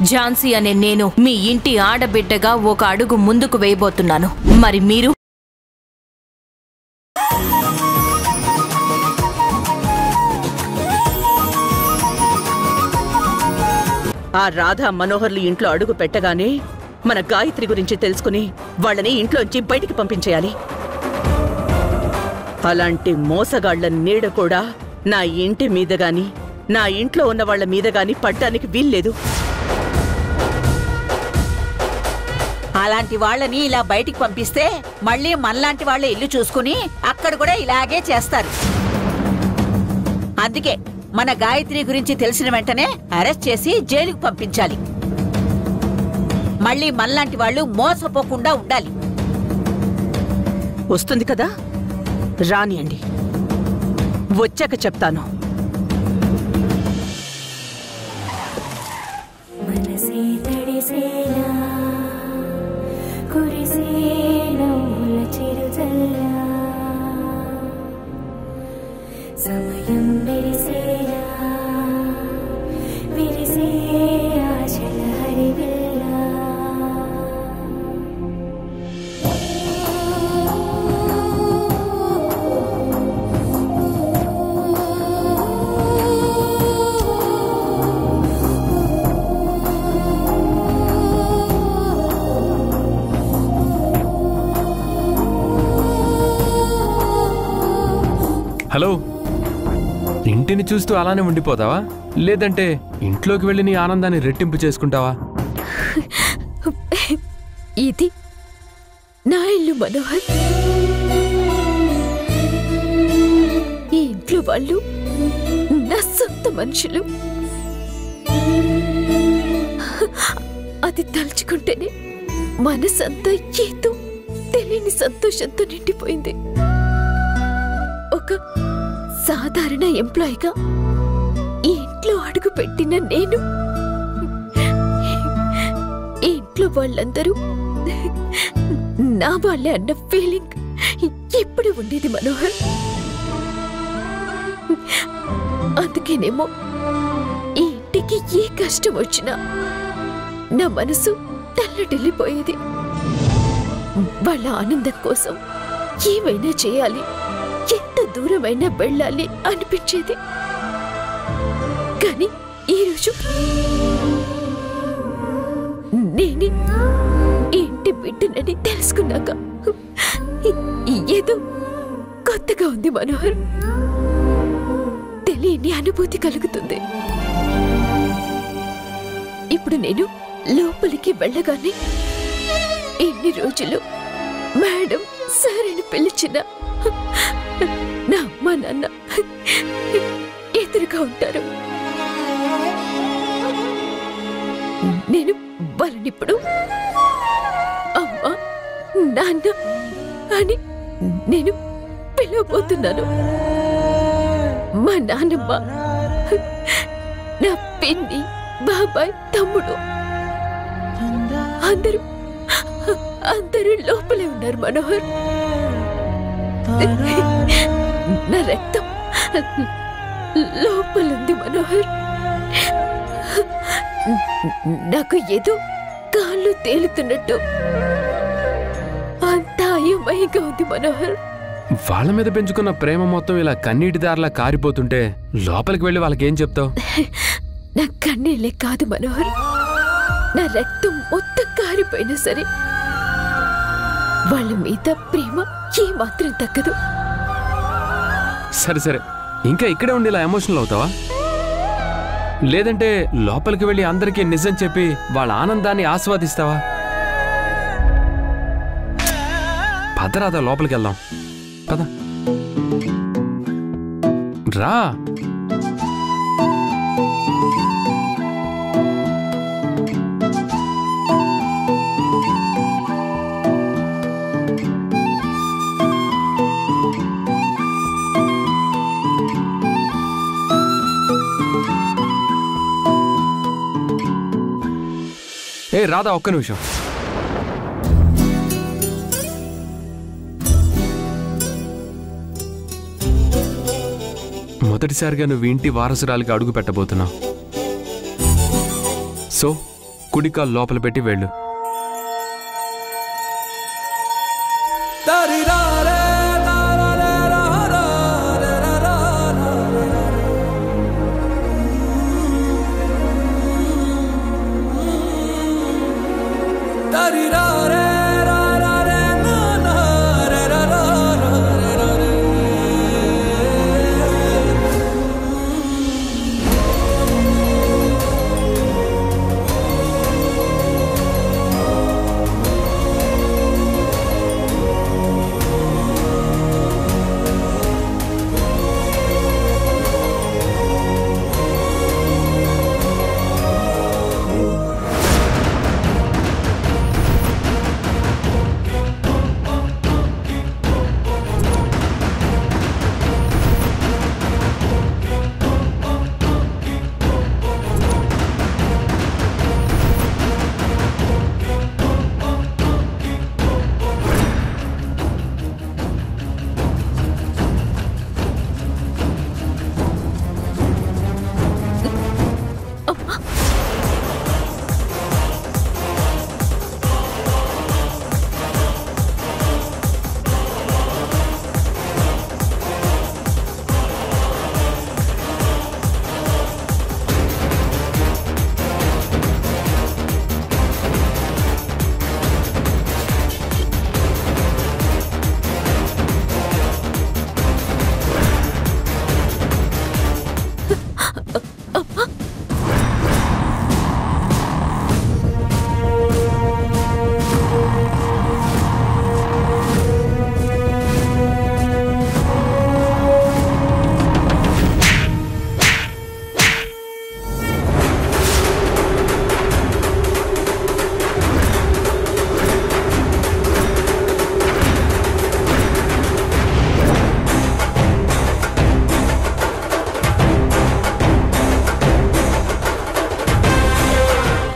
ఝాన్సీ అనే నేను మీ ఇంటి ఆడబిడ్డగా ఒక అడుగు ముందుకు వేయబోతున్నాను. మరి మీరు? ఆ రాధా మనోహర్లు ఇంట్లో అడుగు పెట్టగానే మన గాయత్రి గురించి తెలుసుకుని వాళ్ళని ఇంట్లోంచి బయటికి పంపించేయాలి. అలాంటి మోసగాళ్ల నీడ కూడా నా ఇంటి మీద గాని నా ఇంట్లో ఉన్న వాళ్ళ మీద గాని పడ్డానికి వీల్లేదు. అలాంటి వాళ్ళని ఇలా బయటికి పంపిస్తే మళ్ళీ మనలాంటి వాళ్ళ ఇల్లు చూసుకుని అక్కడ కూడా ఇలాగే చేస్తారు. అందుకే మన గాయత్రి గురించి తెలిసిన వెంటనే అరెస్ట్ చేసి జైలుకు పంపించాలి. మళ్ళీ మనలాంటి వాళ్ళు మోసపోకుండా ఉండాలి. వస్తుంది కదా, రానియండి, వచ్చాక చెప్తాను. హలో, ఇంటిని చూస్తూ అలానే ఉండిపోతావా, లేదంటే ఇంట్లోకి వెళ్ళి నీ ఆనందాన్ని రెట్టింపు చేసుకుంటావా? ఇది నా ఇల్లు మనోహర్. ఈ ఇంట్లో వాళ్ళు నా సొంత మనుషులు. అది తలుచుకుంటేనే మనసంతా ఏదో తెలియని సంతోషంతో నిండిపోయింది. ఒక సాధారణ ఎంప్లాయీగా ఈ ఇంట్లో అడుగు పెట్టిన నేను ఈ ఇంట్లో వాళ్ళందరూ నా వాళ్ళే అన్న ఫీలింగ్ ఎప్పుడు ఉండేది మనోహర్. అందుకేనేమో ఈ ఇంటికి ఏ కష్టం వచ్చినా నా మనసు తల్లడిల్లిపోయేది. వాళ్ళ ఆనందం కోసం ఏమైనా చేయాలి, ఎంత దూరమైనా వెళ్ళాలి అనిపించేది. కానీ ఈరోజు నేనే ఇంటి బిడ్డనని తెలుసుకున్నాక ఏదో కొత్తగా ఉంది మనోహర్. తెలియని అనుభూతి కలుగుతుంది. ఇప్పుడు నేను లోపలికి వెళ్ళగానే ఎన్ని రోజులు మేడం సార్ అని పిలిచిన నా అమ్మ నాన్న ఎదురుగా ఉంటారు. నేను వాళ్ళనిప్పుడు అమ్మ నాన్న అని నేను పిలవబోతున్నాను. మా నాన్నమ్మ, నా పిన్ని, బాబాయ్, తమ్ముడు అందరూ లోపలే ఉన్నారు మనోహర్. నా రక్తం లోపలుంది మనోహర్. నాకు ఏదో కాళ్ళు తేలుతున్నట్టు అంత అయోమయంగా ఉంది మనోహర్. వాళ్ళ మీద పెంచుకున్న ప్రేమ మొత్తం ఇలా కన్నీటి దారిలా కారిపోతుంటే లోపలికి వెళ్ళి వాళ్ళకేం చెప్తావు? నా కన్నీళ్ళే కాదు మనోహర్, నా రక్తం మొత్తం కారిపోయినా సరే వాళ్ళ మీద ప్రేమ ఏమాత్రం తగ్గదు. సరే సరే, ఇంకా ఇక్కడే ఉండి ఇలా ఎమోషనల్ అవుతావా? లేదంటే లోపలికి వెళ్ళి అందరికీ నిజం చెప్పి వాళ్ళ ఆనందాన్ని ఆస్వాదిస్తావా? పదరాదా, లోపలికి వెళ్దాం. పద రా. ఏ రాధా, ఒక్క నిమిషం. మొదటిసారిగా నువ్వు ఇంటి వారసురాలిగా అడుగు పెట్టబోతున్నావు. సో కుడికాలు లోపల పెట్టి వెళ్ళు.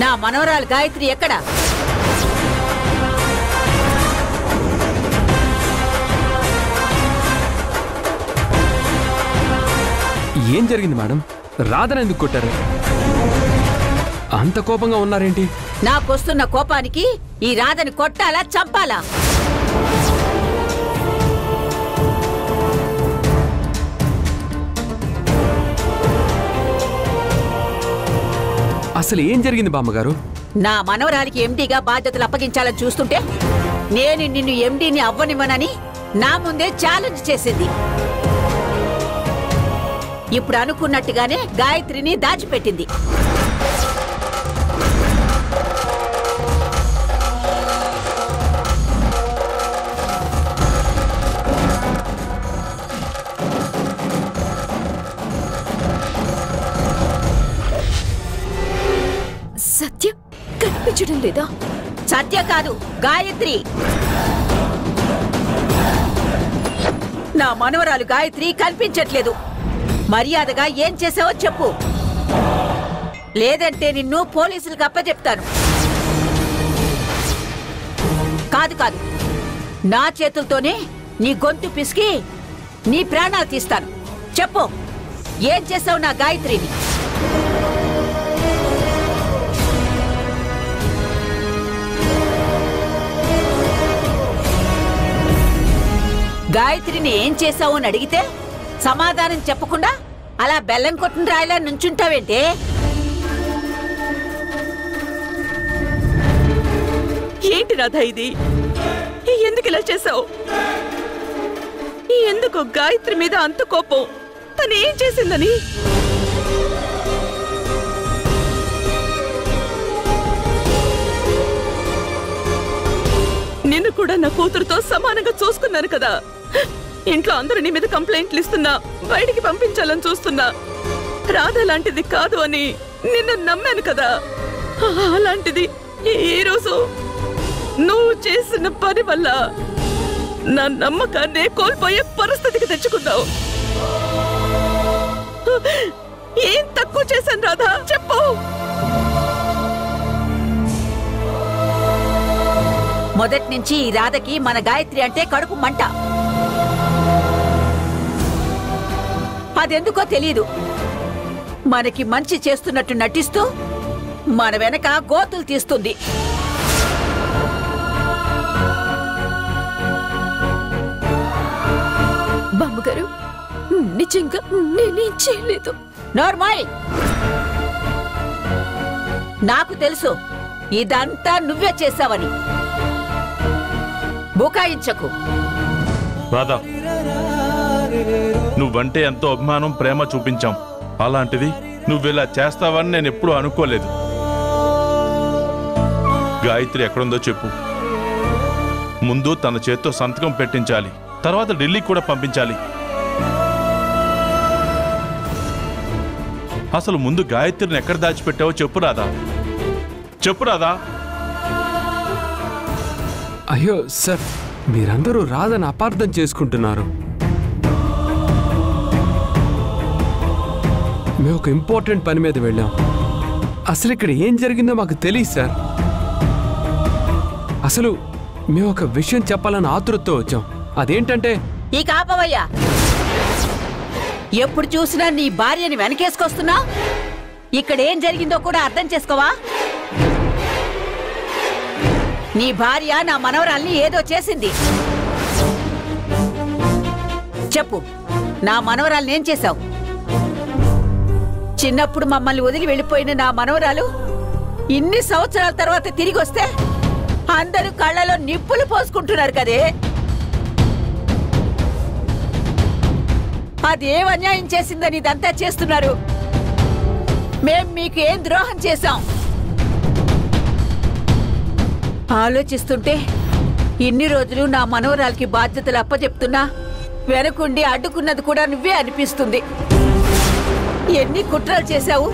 నా మనవరాలు గాయత్రి ఎక్కడ? ఏం జరిగింది మేడం? రాధను ఎందుకు కొట్టారు? అంత కోపంగా ఉన్నారేంటి? నాకొస్తున్న కోపానికి ఈ రాధని కొట్టాలా చంపాలా? అసలు ఏం జరిగింది బామ్మగారు? నా మనవరాలికి ఎండీగా బాధ్యతలు అప్పగించాలని చూస్తుంటే నేను నిన్ను ఎండీని అవ్వనివ్వనని నా ముందే ఛాలెంజ్ చేసింది. ఇప్పుడు అనుకున్నట్టుగానే గాయత్రిని దాచిపెట్టింది. సత్య కనిపించడం లేదా? సత్య కాదు, గాయత్రి. నా మనవరాలు గాయత్రి కనిపించట్లేదు. మర్యాదగా ఏం చేసావో చెప్పు, లేదంటే నిన్ను పోలీసులకు అప్పచెప్తాను. కాదు కాదు, నా చేతులతోనే నీ గొంతు పిసికి నీ ప్రాణాలు తీస్తాను. చెప్పు, ఏం చేసావు నా గాయత్రిని? గాయత్రిని ఏం చేశావు అని అడిగితే సమాధానం చెప్పకుండా అలా బెల్లం కొట్టిన రాయిలా నుంచుంటావేంటే? ఏంటి రాధా ఇది? ఎందుకు ఇలా చేసావు? ఎందుకు గాయత్రి మీద అంత కోపం? తను ఏం చేసిందని? నిన్ను కూడా నా కూతురుతో సమానంగా చూసుకున్నాను కదా. ఇంట్లో అందరూ నీ మీద కంప్లైంట్లు ఇస్తున్నా, బయటికి పంపించాలని చూస్తున్నా. రాధ లాంటిది కాదు అని నిన్ను నమ్మాను కదా. అలాంటిది ఈరోజు నువ్వు చేసిన పని వల్ల నా నమ్మకాన్నే కోల్పోయే పరిస్థితికి తెచ్చుకున్నావు. ఏం తక్కువ చేశాను రాధా? చెప్పు. మొదటి నుంచి ఈ రాధకి మన గాయత్రి అంటే కడుపు మంట. అదెందుకో తెలీదు, మనకి మంచి చేస్తున్నట్టు నటిస్తూ మన వెనక గోతులు తీస్తుంది. బామ్మగారు, నిజంగా నేనేం చేయలేదు. నోర్మాయ్, నాకు తెలుసు ఇదంతా నువ్వే చేశావని. బుకాయించకు. రాధా, నువ్వంటే ఎంతో అభిమానం, ప్రేమ చూపించాం. అలాంటిది నువ్విలా చేస్తావని నేను ఎప్పుడూ అనుకోలేదు. గాయత్రి ఎక్కడుందో చెప్పు. ముందు తన చేత్తో సంతకం పెట్టించాలి, తర్వాత ఢిల్లీకి కూడా పంపించాలి. అసలు ముందు గాయత్రిని ఎక్కడ దాచిపెట్టావో చెప్పు రాధా, చెప్పు రాధా. అయ్యో సార్, మీరందరూ రాధని అపార్థం చేసుకుంటున్నారు. మేము ఒక ఇంపార్టెంట్ పని మీద వెళ్ళాం. అసలు ఇక్కడ ఏం జరిగిందో మాకు తెలియదు సార్. అసలు మేము ఒక విషయం చెప్పాలని ఆతృతతో వచ్చాం. అదేంటంటే ఈ కాపవయ్యా, ఎప్పుడు చూసినా నీ భార్యని వెనకేసుకొస్తున్నా. ఇక్కడ ఏం జరిగిందో కూడా అర్థం చేసుకోవా? నీ భార్య నా మనవరాల్ని ఏదో చేసింది. చెప్పు, నా మనవరాల్ని ఏం చేశావు? చిన్నప్పుడు మమ్మల్ని వదిలి వెళ్ళిపోయిన నా మనవరాలు ఇన్ని సంవత్సరాల తర్వాత తిరిగి వస్తే అందరూ కళ్ళలో నిప్పులు పోసుకుంటున్నారు కదే. అదేం అన్యాయం చేసిందని ఇదంతా చేస్తున్నారు? మేం మీకు ఏం ద్రోహం చేశాం? ఆలోచిస్తుంటే ఇన్ని రోజులు నా మనవరాలకి బాధ్యతలు అప్పచెప్తున్నా వెనకుండి అడ్డుకున్నది కూడా నువ్వే అనిపిస్తుంది. ఎన్ని కుట్రలు చేశావు?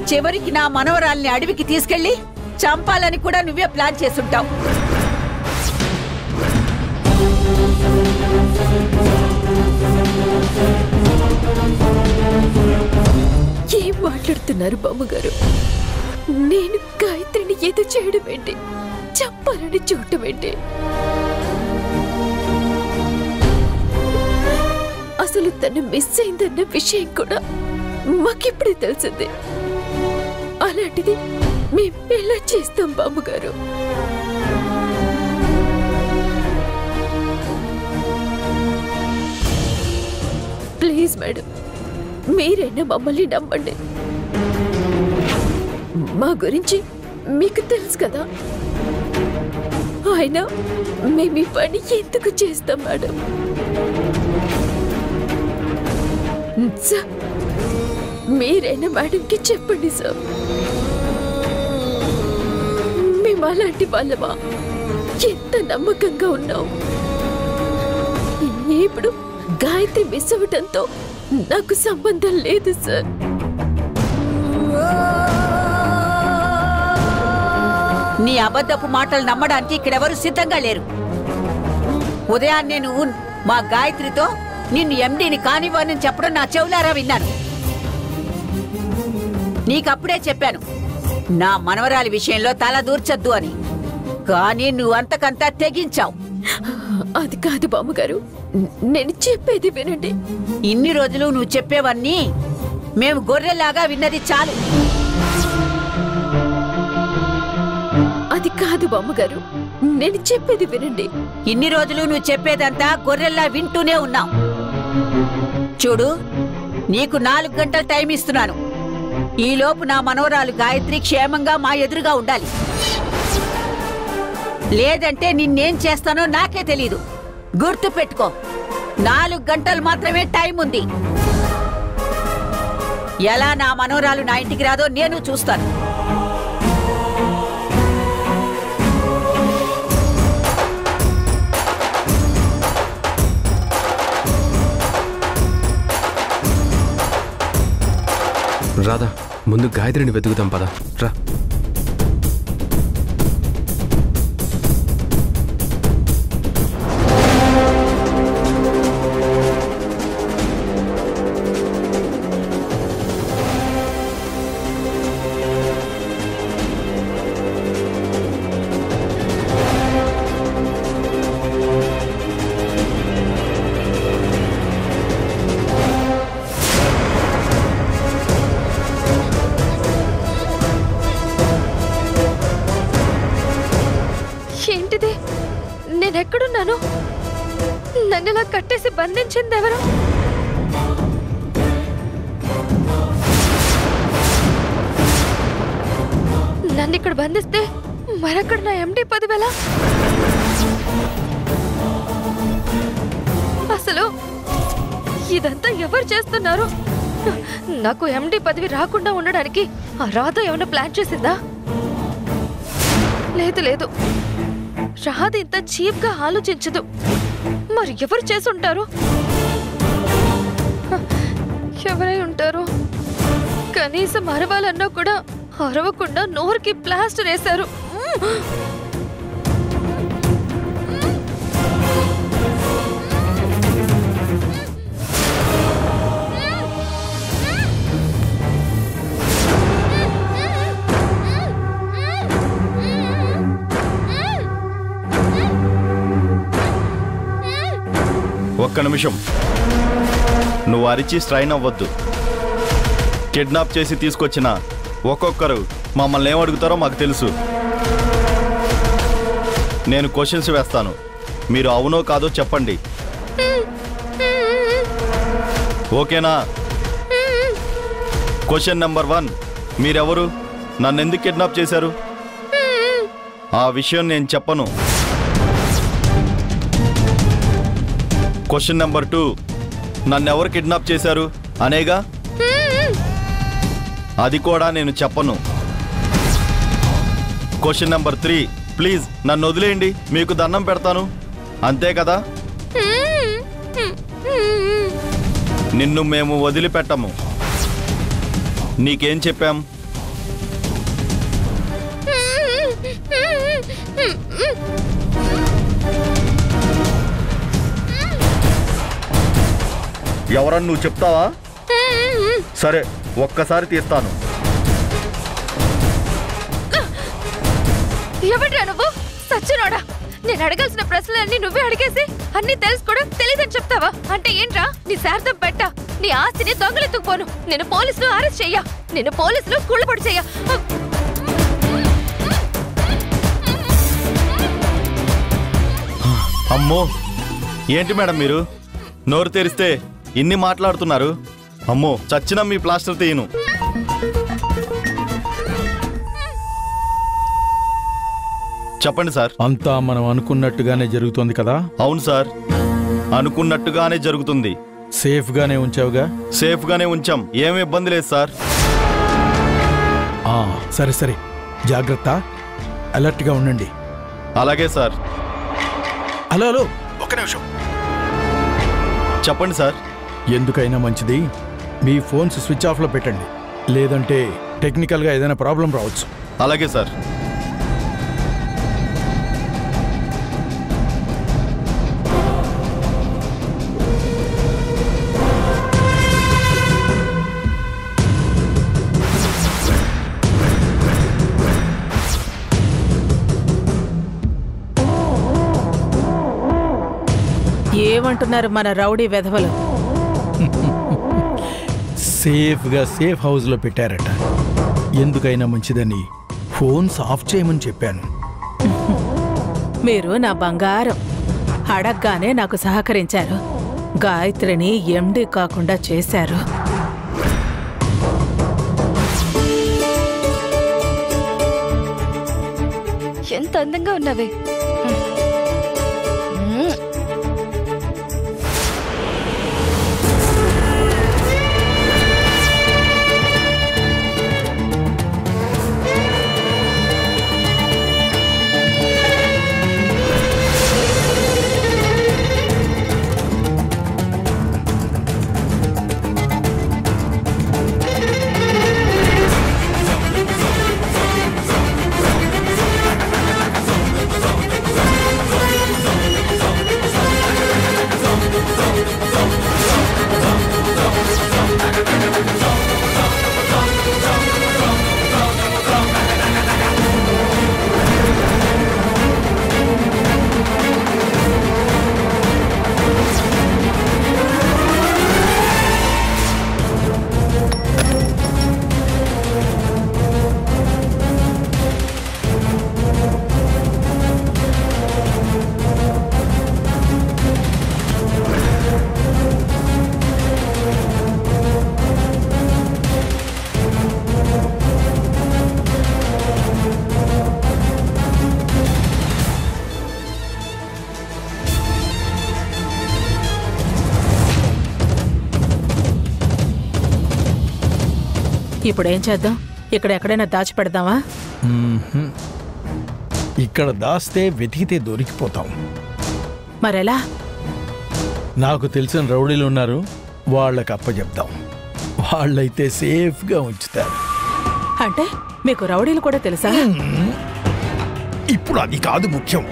చివరికి నా మనవరాల్ని అడవికి తీసుకెళ్లి చంపాలని కూడా నువ్వే ప్లాన్ చేసుంటావు. ఏం మాట్లాడుతున్నారు బామ్మగారు? నేను గాయత్రిని ఏదో చేయడం ఏంటి, చంపాలని చూడటం ఏంటి? అసలు తను మిస్ అయిందన్న విషయం కూడా మాకిప్పుడే తెలిసింది. అలాంటిది మేము ఎలా చేస్తాం బామ్మగారు? ప్లీజ్ మేడం, మీరైనా మమ్మల్ని నమ్మండి. మా గురించి మీకు తెలుసు కదా. అయినా మేము ఈ పని ఎందుకు చేస్తాం మేడం? సార్, మీరైనా మేడంకి చెప్పండి సార్. మేము అలాంటి వాళ్ళమా? ఎంత నమ్మకంగా ఉన్నాం. ఇప్పుడు గాయత్రి మిస్ అవ్వడంతో నాకు సంబంధం లేదు సార్. నీ అబద్ధపు మాటలు నమ్మడానికి ఇక్కడెవరు సిద్ధంగా లేరు. ఉదయాన్నే నువ్వు మా గాయత్రితో నిన్ను ఎండీని కానివ్వని చెప్పడం నా చెవులారా విన్నాను. నీకప్పుడే చెప్పాను నా మనవరాలి విషయంలో తల దూర్చొద్దు అని. కానీ నువ్వు అంతకంతా తెగించావు. అది కాదు బామ్మగారు, నేను చెప్పేది వినండి. ఇన్ని రోజులు నువ్వు చెప్పేవన్నీ మేము గొర్రెలాగా విన్నది చాలు. అది కాదు బామ్మగారు, నేను చెప్పేది వినండి. ఇన్ని రోజులు నువ్వు చెప్పేదంతా గొర్రెల్లా వింటూనే ఉన్నావు. చూడు, నీకు 4 గంటలు టైం ఇస్తున్నాను. ఈలోపు నా మనవరాలు గాయత్రి క్షేమంగా మా ఎదురుగా ఉండాలి. లేదంటే నిన్నేం చేస్తానో నాకే తెలీదు. గుర్తు పెట్టుకో, 4 గంటలు మాత్రమే టైం ఉంది. ఎలా నా మనవరాలు నా ఇంటికి రాదో నేను చూస్తాను. రాధా, ముందు గాయత్రిని వెతుకుతాం పద. రా. నేనెక్కడున్నాను? నన్నులా కట్టేసి బంధించింది ఎవరు? నన్ను ఇక్కడ బంధిస్తే మరక్కడ నా ఎండి పదవి ఎలా? అసలు ఇదంతా ఎవరు చేస్తున్నారు? నాకు ఎండి పదవి రాకుండా ఉండడానికి ఆ రాధ ఏమైనా ప్లాన్ చేసిందా? లేదు లేదు, రాధ ఇంత చీప్ గా ఆలోచించదు. మరి ఎవరు చేసుంటారు? ఎవరై ఉంటారు? కనీసం అరవాలన్నా కూడా అరవకుండా నోరుకి ప్లాస్టర్ వేశారు. ఒక్క నిమిషం, నువ్వు అరిచి స్ట్రైన్ అవ్వద్దు. కిడ్నాప్ చేసి తీసుకొచ్చిన ఒక్కొక్కరు మమ్మల్ని ఏమడుగుతారో మాకు తెలుసు. నేను క్వశ్చన్స్ వేస్తాను, మీరు అవునో కాదో చెప్పండి. ఓకేనా? క్వశ్చన్ నెంబర్ 1, మీరెవరు? నన్ను ఎందుకు కిడ్నాప్ చేశారు? ఆ విషయం నేను చెప్పను. క్వశ్చన్ నెంబర్ 2, నన్నెవరు కిడ్నాప్ చేశారు అనేగా? అది కూడా నేను చెప్పను. క్వశ్చన్ నెంబర్ 3, ప్లీజ్ నన్ను వదిలేయండి, మీకు దండం పెడతాను, అంతే కదా? నిన్ను మేము వదిలిపెట్టము. నీకేం చెప్పాం? ఎవరని నువ్వు చెప్తావా? సరే, ఒక్కసారి తీస్తాను. ఎవడ్రా నువ్వు? సచ్చినోడా! నేను అడగాల్సిన ప్రశ్నలన్నీ నువ్వే అడిగేసి అన్ని తెలుసు కూడా తెలీదని చెప్తావా? అంటే ఏంట్రా నీ శార్థం పెట్ట? నీ ఆస్తిని దొంగలెత్తుకుపోను. నేను పోలీసులు అరెస్ట్ చెయ్య, నేను పోలీసులు కుళ్ళపొడి చెయ్య. అమ్మో, ఏంటి మేడం మీరు నోరు తెరిస్తే ఇన్ని మాట్లాడుతున్నారు? అమ్మో, చచ్చినా మీ ప్లాస్టర్ తీయను. చెప్పండి సార్. అంతా మనం అనుకున్నట్టుగానే జరుగుతోంది కదా? అవును సార్, అనుకున్నట్టుగానే జరుగుతుంది. సేఫ్ గానే ఉంచావుగా? సేఫ్ గానే ఉంచాం, ఏమి ఇబ్బంది లేదు సార్. సరే సరే, జాగ్రత్త, అలర్ట్ గా ఉండండి. అలాగే సార్. హలో హలో, ఒక్క నిమిషం. చెప్పండి సార్. ఎందుకైనా మంచిది మీ ఫోన్స్ స్విచ్ ఆఫ్లో పెట్టండి, లేదంటే టెక్నికల్గా ఏదైనా ప్రాబ్లం రావచ్చు. అలాగే సార్. ఏమంటున్నారు మన రౌడీ వెధవలు? సేఫ్గా సేఫ్ హౌస్లో పెట్టారట. ఎందుకైనా మంచిదని ఫోన్స్ ఆఫ్ చేయమని చెప్పాను. మీరు నా బంగారం. అడగ్గానే నాకు సహకరించారు. గాయత్రిని ఎండి కాకుండా చేశారు. ఎంత అందంగా ఉన్నావే. ఇప్పుడేం చేద్దాం? ఇక్కడ ఎక్కడైనా దాచిపెడదామా? ఇక్కడ దాస్తే వెతికితే దొరికిపోతాం. మరెలా? నాకు తెలిసిన రౌడీలు ఉన్నారు, వాళ్ళకి అప్పచెప్దాం. వాళ్ళైతే సేఫ్గా ఉంచుతారు. అంటే మీకు రౌడీలు కూడా తెలుసా? ఇప్పుడు అది కాదు ముఖ్యం.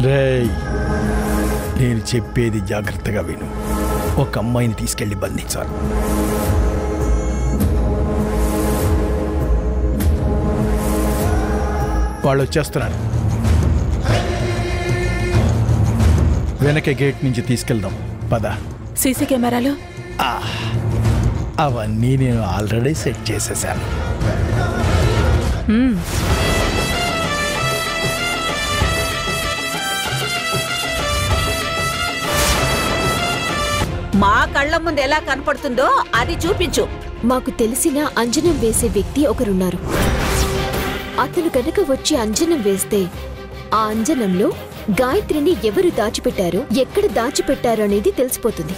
రేయ్, నేను చెప్పేది జాగ్రత్తగా విను. ఒక అమ్మాయిని తీసుకెళ్లి బంధించాలి. వాళ్ళు వచ్చేస్తున్నారు. వెనక గేట్ నుంచి తీసుకెళ్దాం. పద. సీసీ కెమెరాలు అవన్నీ నేను ఆల్రెడీ సెట్ చేసేసాను. మా కళ్ళ ముందు ఎలా కనపడుతుందో అది చూపించు. మాకు తెలిసిన అంజనం వేసే వ్యక్తి ఒకరున్నారు. అతను కనుక వచ్చి అంజనం వేస్తే ఆ అంజనంలో గాయత్రిని ఎవరు దాచిపెట్టారో, ఎక్కడ దాచిపెట్టారో అనేది తెలిసిపోతుంది.